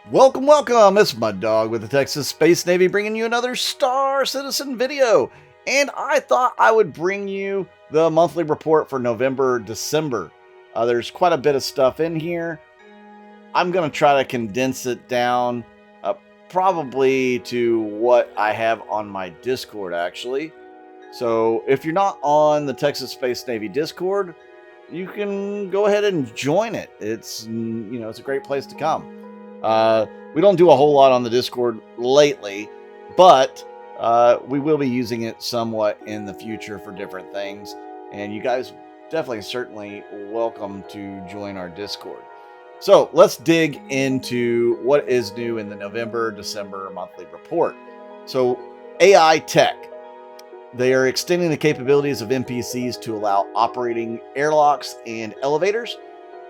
Welcome. It's Mud Dog with the Texas Space Navy bringing you another Star Citizen video. And I thought I would bring you the monthly report for November, December. There's quite a bit of stuff in here. I'm going to try to condense it down probably to what I have on my Discord, actually. So if you're not on the Texas Space Navy Discord, you can go ahead and join it. It's a great place to come. We don't do a whole lot on the Discord lately, but we will be using it somewhat in the future for different things. And you guys certainly welcome to join our Discord. So let's dig into what is new in the November, December monthly report. So AI tech. They are extending the capabilities of NPCs to allow operating airlocks and elevators.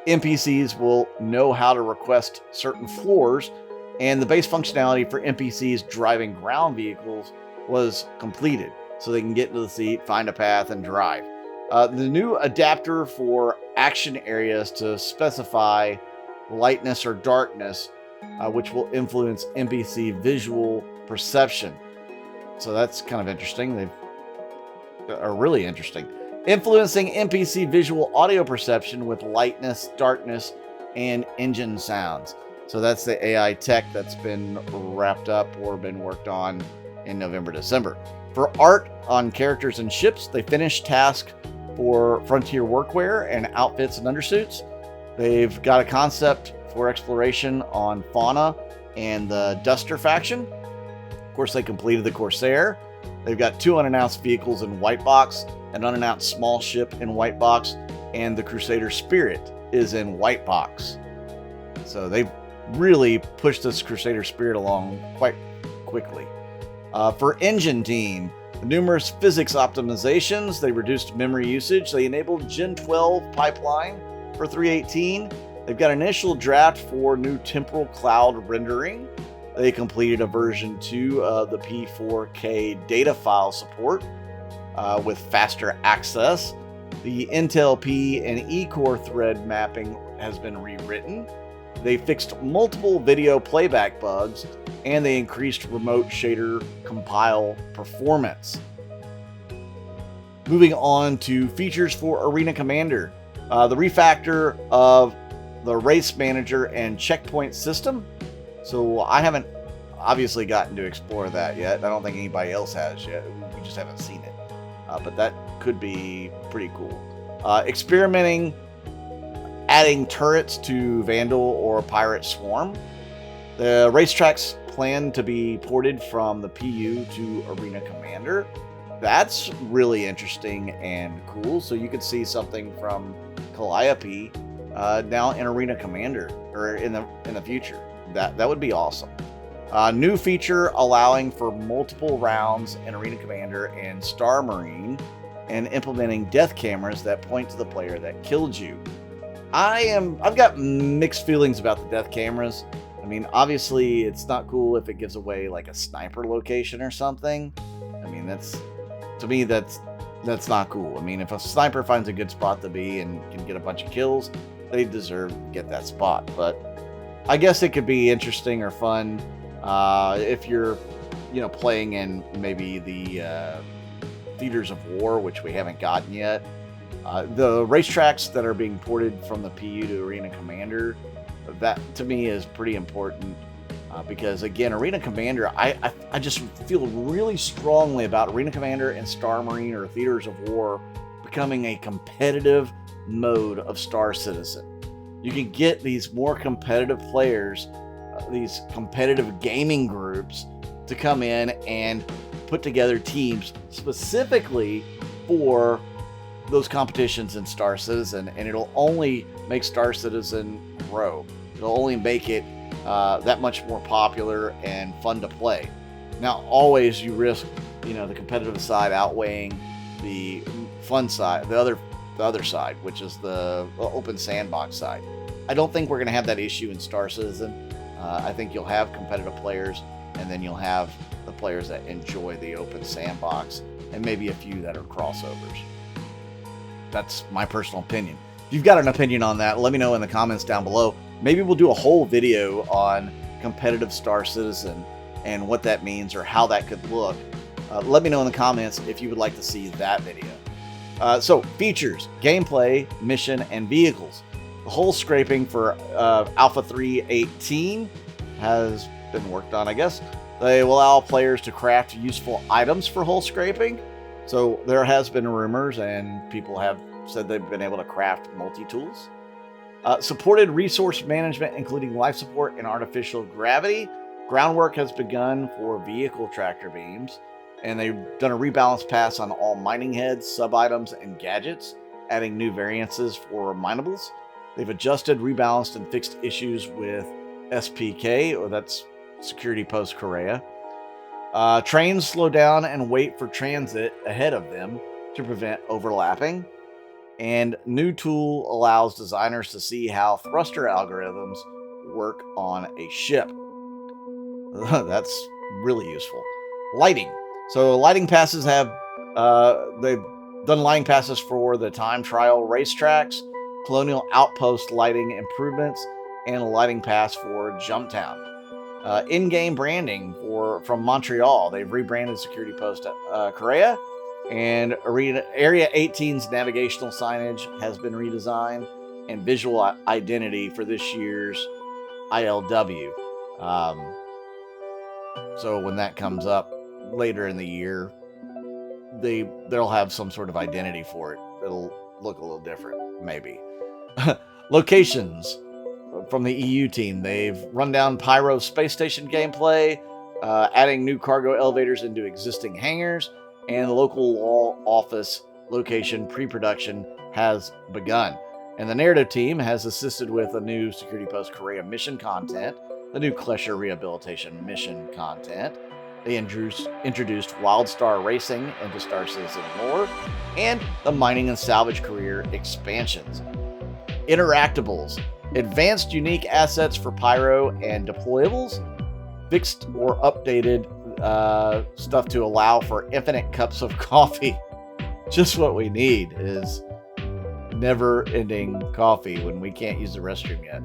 NPCs will know how to request certain floors, and the base functionality for NPCs driving ground vehicles was completed, so they can get into the seat, find a path, and drive. The new adapter for action areas to specify lightness or darkness, which will influence NPC visual perception. So that's kind of interesting. They are really interesting. Influencing NPC visual audio perception with lightness, darkness, and engine sounds. So that's the AI tech that's been wrapped up or been worked on in November, December. For art on characters and ships, they finished tasks for Frontier workwear and outfits and undersuits. They've got a concept for exploration on fauna and the Duster faction. Of course, they completed the Corsair. They've got 2 unannounced vehicles in white box, an unannounced small ship in white box, and the Crusader Spirit is in white box. So they've really pushed this Crusader Spirit along quite quickly. For engine team, the numerous physics optimizations, they reduced memory usage. They enabled Gen 12 pipeline for 318. They've got an initial draft for new temporal cloud rendering. They completed a version 2 of the P4K data file support with faster access. The Intel P and E-core thread mapping has been rewritten. They fixed multiple video playback bugs, and they increased remote shader compile performance. Moving on to features for Arena Commander. The refactor of the race manager and checkpoint system. So I haven't obviously gotten to explore that yet. I don't think anybody else has yet. We just haven't seen it. But that could be pretty cool. Experimenting adding turrets to Vandal or Pirate Swarm. The racetracks plan to be ported from the PU to Arena Commander. That's really interesting and cool. So you could see something from Calliope now in Arena Commander or in the future. That would be awesome. New feature allowing for multiple rounds in Arena Commander and Star Marine, and implementing death cameras that point to the player that killed you. I've got mixed feelings about the death cameras. I mean, obviously it's not cool if it gives away like a sniper location or something. I mean, that's not cool. I mean, if a sniper finds a good spot to be and can get a bunch of kills, they deserve to get that spot. But I guess it could be interesting or fun if you're, playing in maybe the Theaters of War, which we haven't gotten yet. The racetracks that are being ported from the PU to Arena Commander, that to me is pretty important because, again, Arena Commander, I just feel really strongly about Arena Commander and Star Marine or Theaters of War becoming a competitive mode of Star Citizen. You can get these more competitive players, these competitive gaming groups to come in and put together teams specifically for those competitions in Star Citizen, and it'll only make Star Citizen grow. It'll only make it that much more popular and fun to play. Now, always you risk, the competitive side outweighing the fun side, the other side, which is the open sandbox side. I don't think we're going to have that issue in Star Citizen. I think you'll have competitive players, and then you'll have the players that enjoy the open sandbox, and maybe a few that are crossovers. That's my personal opinion. If you've got an opinion on that, let me know in the comments down below. Maybe we'll do a whole video on competitive Star Citizen and what that means or how that could look. Let me know in the comments if you would like to see that video. So features, gameplay, mission, and vehicles. The hull scraping for Alpha 3.18 has been worked on, I guess. They will allow players to craft useful items for hull scraping. So there has been rumors and people have said they've been able to craft multi-tools. Supported resource management, including life support and artificial gravity. Groundwork has begun for vehicle tractor beams, and they've done a rebalance pass on all mining heads, sub-items, and gadgets, adding new variances for minables. They've adjusted, rebalanced, and fixed issues with SPK, or that's Security Post Korea. Trains slow down and wait for transit ahead of them to prevent overlapping. And new tool allows designers to see how thruster algorithms work on a ship. That's really useful. Lighting. So lighting passes have, they've done lighting passes for the time trial racetracks, Colonial Outpost lighting improvements, and a lighting pass for Jumptown. In-game branding from Montreal. They've rebranded Security Post Korea, and Area 18's navigational signage has been redesigned, and visual identity for this year's ILW. So when that comes up later in the year, they'll have some sort of identity for it. It'll look a little different, maybe. Locations from the EU team. They've run down Pyro space station gameplay, adding new cargo elevators into existing hangars, and the local law office location pre-production has begun. And the narrative team has assisted with a new Security Post Korea mission content, the new Klesher Rehabilitation mission content. They introduced Wildstar Racing into Star Citizen lore, and the mining and salvage career expansions. Interactables. Advanced unique assets for Pyro and deployables. Fixed or updated stuff to allow for infinite cups of coffee. Just what we need is never-ending coffee when we can't use the restroom yet.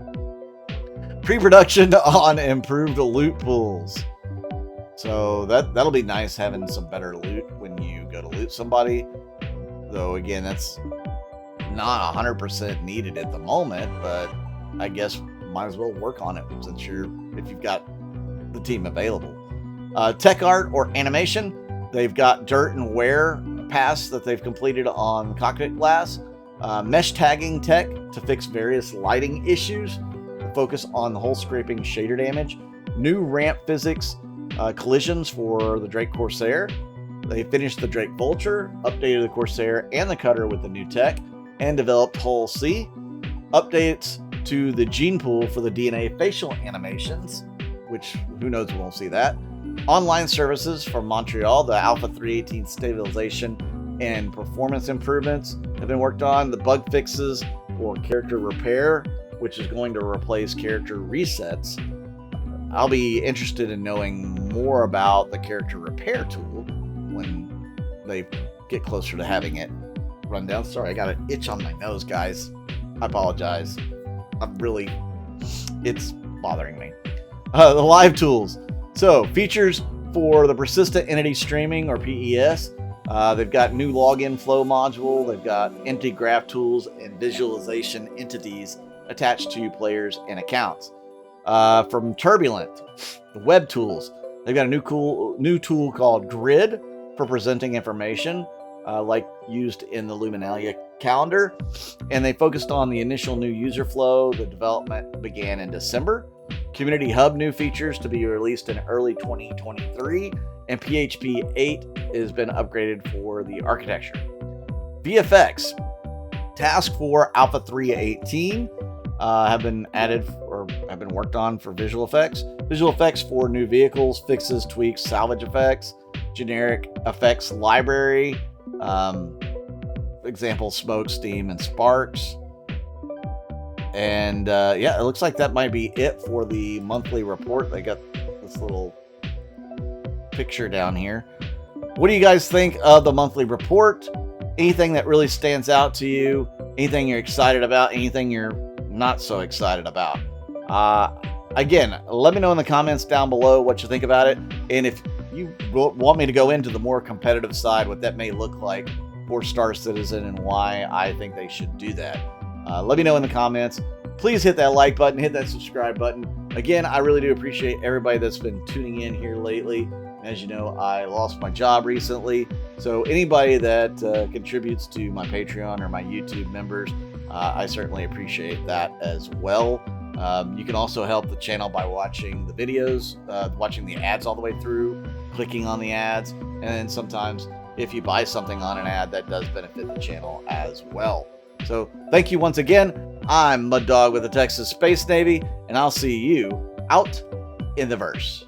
Pre-production on improved loot pools. So that'll be nice, having some better loot when you go to loot somebody. Though again, that's not 100% needed at the moment, but I guess might as well work on it since if you've got the team available. Tech art or animation. They've got dirt and wear pass that they've completed on cockpit glass. Mesh tagging tech to fix various lighting issues. Focus on the hull scraping shader damage. New ramp physics collisions for the Drake Corsair. They finished the Drake Vulture, updated the Corsair and the Cutter with the new tech, and developed Hull C. Updates to the gene pool for the DNA facial animations, which who knows, we won't see that. Online services from Montreal, the Alpha 3.18 stabilization and performance improvements have been worked on. The bug fixes for character repair, which is going to replace character resets. I'll be interested in knowing more about the character repair tool when they get closer to having it run down. Sorry, I got an itch on my nose, guys. I apologize. It's bothering me. The live tools. So, features for the persistent entity streaming, or PES. They've got new login flow module. They've got empty graph tools and visualization entities attached to players and accounts. From Turbulent, the web tools. They've got a new tool called Grid for presenting information, like used in the Luminalia calendar. And they focused on the initial new user flow. The development began in December. Community Hub new features to be released in early 2023. And PHP 8 has been upgraded for the architecture. VFX. Task for Alpha 3.18 have been added or have been worked on for visual effects. Visual effects for new vehicles, fixes, tweaks, salvage effects, generic effects library, example, smoke, steam, and sparks. And yeah, it looks like that might be it for the monthly report. They got this little picture down here. What do you guys think of the monthly report? Anything that really stands out to you? Anything you're excited about? Anything you're not so excited about? again, let me know in the comments down below what you think about it. And if you want me to go into the more competitive side, what that may look like for Star Citizen and why I think they should do that, let me know in the comments. Please hit that like button, hit that subscribe button. Again, I really do appreciate everybody that's been tuning in here lately. As you know, I lost my job recently. So anybody that contributes to my Patreon or my YouTube members, I certainly appreciate that as well. You can also help the channel by watching the videos, watching the ads all the way through, clicking on the ads, and then sometimes if you buy something on an ad, that does benefit the channel as well. So thank you once again. I'm Mud Dog with the Texas Space Navy, and I'll see you out in the verse.